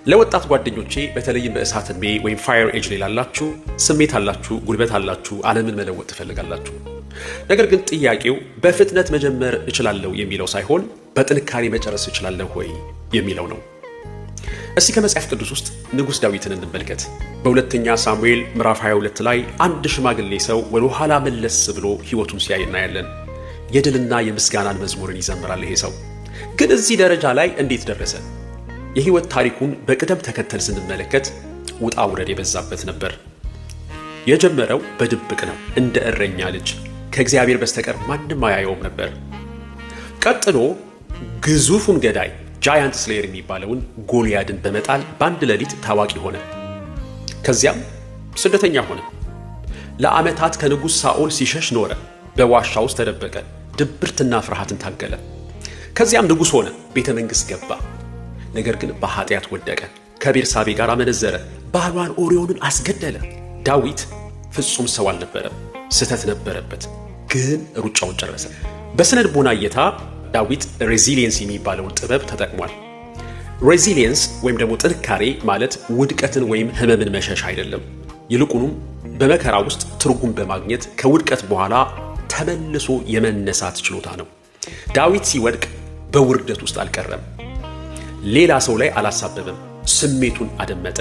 ለወጣት ጓደኞቼ በተለይም በእሳት ዕድሜ ወይም ፋየር ኤጅ ላይ ላላችሁ ስሜት አላችሁ፣ ጉልበት አላችሁ፣ ዓለምን መለወጥ ትፈልጋላችሁ። ነገር ግን ጥያቄው በፍጥነት መጀመር እችላለሁ የሚለው ሳይሆን በጥንካሬ መጨረስ እችላለሁ ወይ የሚለው ነው። እስቲ ከመጽሐፍ ቅዱስ ውስጥ ንጉሥ ዳዊትን እንመልከት። በሁለተኛ ሳሙኤል ምዕራፍ 22 ላይ አንድ ሽማግሌ ሰው ወደ ኋላ መለስ ብሎ ሕይወቱን ሲያይ እናያለን። የድልና የምስጋናን መዝሙርን ይዘምራል ይሄ ሰው። ግን እዚህ ደረጃ ላይ እንዴት ደረሰ? የሕይወት ታሪኩን በቅደም ተከተል ስንመለከት ውጣ ውረድ የበዛበት ነበር። የጀመረው በድብቅ ነው። እንደ እረኛ ልጅ ከእግዚአብሔር በስተቀር ማንም አያየውም ነበር። ቀጥሎ ግዙፉን ገዳይ ጃያንት ስሌየር የሚባለውን ጎልያድን በመጣል በአንድ ሌሊት ታዋቂ ሆነ። ከዚያም ስደተኛ ሆነ። ለዓመታት ከንጉሥ ሳኦል ሲሸሽ ኖረ። በዋሻ ውስጥ ተደበቀ። ድብርትና ፍርሃትን ታገለ። ከዚያም ንጉሥ ሆነ። ቤተ መንግሥት ገባ። ነገር ግን በኃጢአት ወደቀ። ከቤርሳቤ ጋር አመነዘረ። ባሏን ኦርዮንን አስገደለ። ዳዊት ፍጹም ሰው አልነበረም። ስህተት ነበረበት፣ ግን ሩጫውን ጨረሰ። በስነ ልቦና እይታ ዳዊት ሬዚሊየንስ የሚባለውን ጥበብ ተጠቅሟል። ሬዚሊየንስ ወይም ደግሞ ጥንካሬ ማለት ውድቀትን ወይም ህመምን መሸሽ አይደለም። ይልቁንም በመከራ ውስጥ ትርጉም በማግኘት ከውድቀት በኋላ ተመልሶ የመነሳት ችሎታ ነው። ዳዊት ሲወድቅ በውርደት ውስጥ አልቀረም። ሌላ ሰው ላይ አላሳበበም። ስሜቱን አደመጠ።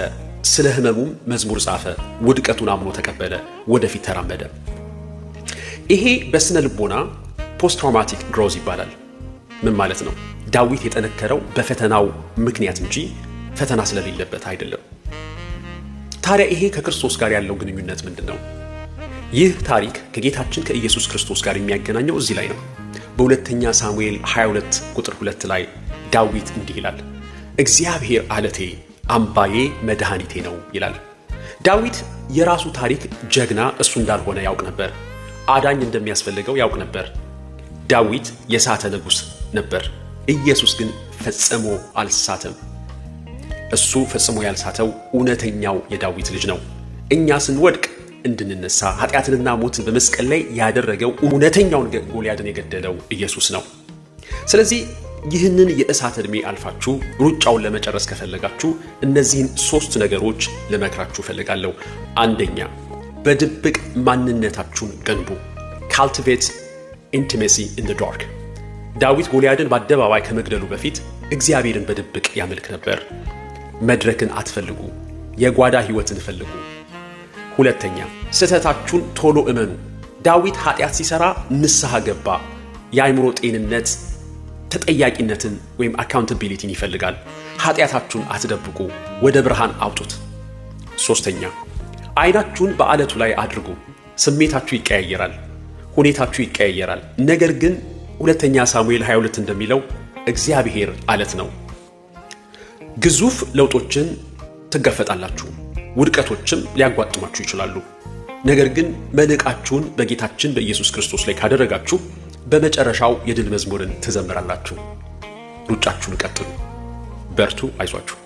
ስለ ህመሙም መዝሙር ጻፈ። ውድቀቱን አምኖ ተቀበለ። ወደፊት ተራመደ። ይሄ በስነ ልቦና ፖስት ትራውማቲክ ግሮዝ ይባላል። ምን ማለት ነው? ዳዊት የጠነከረው በፈተናው ምክንያት እንጂ ፈተና ስለሌለበት አይደለም። ታዲያ ይሄ ከክርስቶስ ጋር ያለው ግንኙነት ምንድነው? ይህ ታሪክ ከጌታችን ከኢየሱስ ክርስቶስ ጋር የሚያገናኘው እዚህ ላይ ነው። በሁለተኛ ሳሙኤል 22 ቁጥር 2 ላይ ዳዊት እንዲህ ይላል፣ እግዚአብሔር አለቴ አምባዬ መድኃኒቴ ነው ይላል። ዳዊት የራሱ ታሪክ ጀግና እሱ እንዳልሆነ ያውቅ ነበር። አዳኝ እንደሚያስፈልገው ያውቅ ነበር። ዳዊት የሳተ ንጉሥ ነበር። ኢየሱስ ግን ፈጽሞ አልሳተም። እሱ ፈጽሞ ያልሳተው እውነተኛው የዳዊት ልጅ ነው። እኛ ስንወድቅ እንድንነሳ ኃጢአትንና ሞትን በመስቀል ላይ ያደረገው እውነተኛውን ጎልያድን የገደለው ኢየሱስ ነው። ስለዚህ ይህንን የእሳት ዕድሜ አልፋችሁ ሩጫውን ለመጨረስ ከፈለጋችሁ እነዚህን 3 ነገሮች ልመክራችሁ እፈልጋለሁ። አንደኛ፣ በድብቅ ማንነታችሁን ገንቡ። ካልቲቬት ኢንቲሜሲ ኢን ዘ ዳርክ። ዳዊት ጎልያድን በአደባባይ ከመግደሉ በፊት እግዚአብሔርን በድብቅ ያመልክ ነበር። መድረክን አትፈልጉ፣ የጓዳ ሕይወትን ፈልጉ። ሁለተኛ፣ ስህተታችሁን ቶሎ እመኑ። ዳዊት ኃጢአት ሲሰራ ንስሐ ገባ። የአእምሮ ጤንነት ተጠያቂነትን ወይም አካውንታቢሊቲን ይፈልጋል። ኃጢአታችሁን አትደብቁ፣ ወደ ብርሃን አውጡት። ሶስተኛ፣ አይናችሁን በአለቱ ላይ አድርጉ። ስሜታችሁ ይቀያየራል፣ ሁኔታችሁ ይቀያየራል። ነገር ግን ሁለተኛ ሳሙኤል 22 እንደሚለው እግዚአብሔር አለት ነው። ግዙፍ ለውጦችን ትጋፈጣላችሁ፣ ውድቀቶችም ሊያጓጥማችሁ ይችላሉ። ነገር ግን መልቃችሁን በጌታችን በኢየሱስ ክርስቶስ ላይ ካደረጋችሁ በመጨረሻው የድል መዝሙርን ትዘምራላችሁ። ሩጫችሁን ቀጥሉ፣ በርቱ፣ አይዟችሁ።